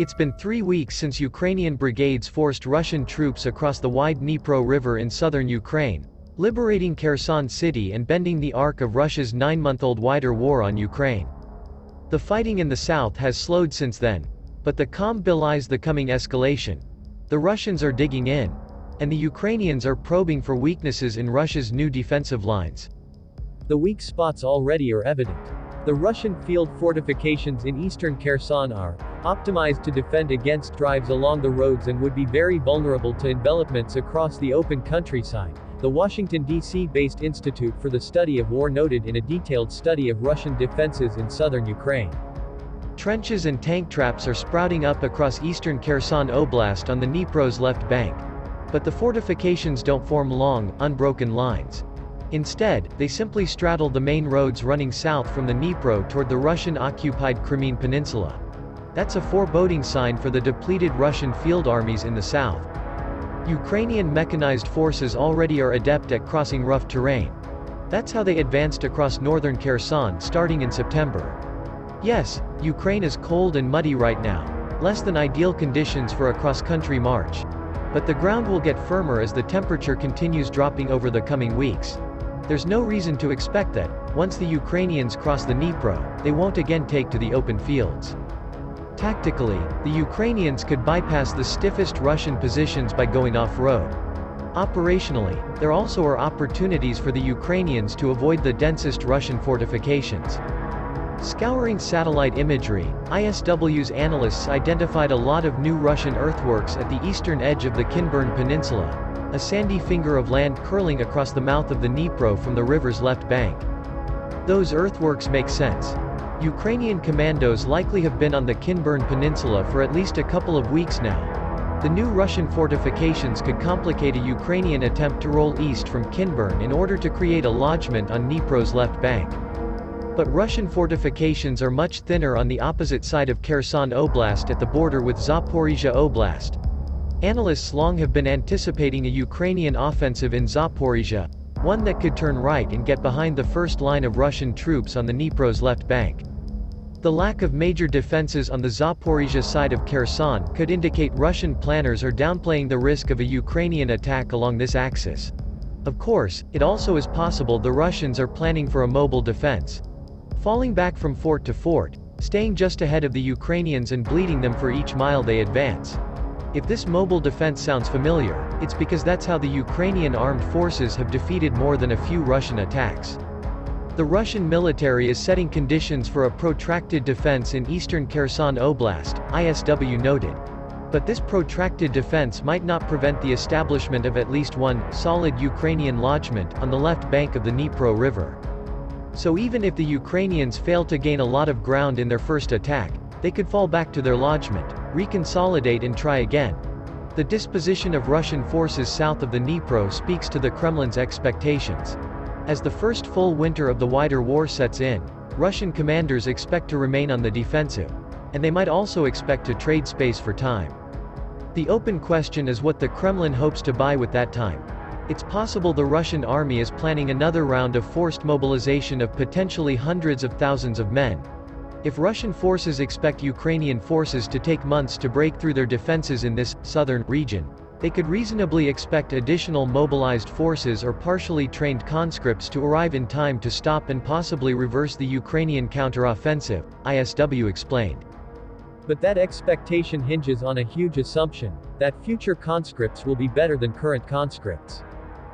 It's been 3 weeks since Ukrainian brigades forced Russian troops across the wide Dnipro River in southern Ukraine, liberating Kherson city and bending the arc of Russia's 9-month-old wider war on Ukraine. The fighting in the south has slowed since then, but the calm belies the coming escalation. The Russians are digging in, and the Ukrainians are probing for weaknesses in Russia's new defensive lines. The weak spots already are evident. The Russian field fortifications in eastern Kherson are optimized to defend against drives along the roads and would be very vulnerable to envelopments across the open countryside, the Washington, D.C.-based Institute for the Study of War noted in a detailed study of Russian defenses in southern Ukraine. Trenches and tank traps are sprouting up across eastern Kherson Oblast on the Dnipro's left bank. But the fortifications don't form long, unbroken lines. Instead, they simply straddle the main roads running south from the Dnipro toward the Russian-occupied Crimean Peninsula. That's a foreboding sign for the depleted Russian field armies in the south. Ukrainian mechanized forces already are adept at crossing rough terrain. That's how they advanced across northern Kherson starting in September. Yes, Ukraine is cold and muddy right now, less than ideal conditions for a cross-country march. But the ground will get firmer as the temperature continues dropping over the coming weeks. There's no reason to expect that, once the Ukrainians cross the Dnipro, they won't again take to the open fields. Tactically, the Ukrainians could bypass the stiffest Russian positions by going off-road. Operationally, there also are opportunities for the Ukrainians to avoid the densest Russian fortifications. Scouring satellite imagery, ISW's analysts identified a lot of new Russian earthworks at the eastern edge of the Kinburn Peninsula, a sandy finger of land curling across the mouth of the Dnipro from the river's left bank. Those earthworks make sense. Ukrainian commandos likely have been on the Kinburn Peninsula for at least a couple of weeks now. The new Russian fortifications could complicate a Ukrainian attempt to roll east from Kinburn in order to create a lodgment on Dnipro's left bank. But Russian fortifications are much thinner on the opposite side of Kherson Oblast at the border with Zaporizhia Oblast. Analysts long have been anticipating a Ukrainian offensive in Zaporizhia, one that could turn right and get behind the first line of Russian troops on the Dnipro's left bank. The lack of major defenses on the Zaporizhia side of Kherson could indicate Russian planners are downplaying the risk of a Ukrainian attack along this axis. Of course, it also is possible the Russians are planning for a mobile defense, falling back from fort to fort, staying just ahead of the Ukrainians and bleeding them for each mile they advance. If this mobile defense sounds familiar, it's because that's how the Ukrainian armed forces have defeated more than a few Russian attacks. The Russian military is setting conditions for a protracted defense in eastern Kherson Oblast, ISW noted. But this protracted defense might not prevent the establishment of at least one solid Ukrainian lodgment on the left bank of the Dnipro River. So even if the Ukrainians fail to gain a lot of ground in their first attack, they could fall back to their lodgment, reconsolidate and try again. The disposition of Russian forces south of the Dnipro speaks to the Kremlin's expectations. As the first full winter of the wider war sets in, Russian commanders expect to remain on the defensive. And they might also expect to trade space for time. The open question is what the Kremlin hopes to buy with that time. It's possible the Russian army is planning another round of forced mobilization of potentially hundreds of thousands of men. If Russian forces expect Ukrainian forces to take months to break through their defenses in this southern region, they could reasonably expect additional mobilized forces or partially trained conscripts to arrive in time to stop and possibly reverse the Ukrainian counteroffensive, ISW explained. But that expectation hinges on a huge assumption, that future conscripts will be better than current conscripts.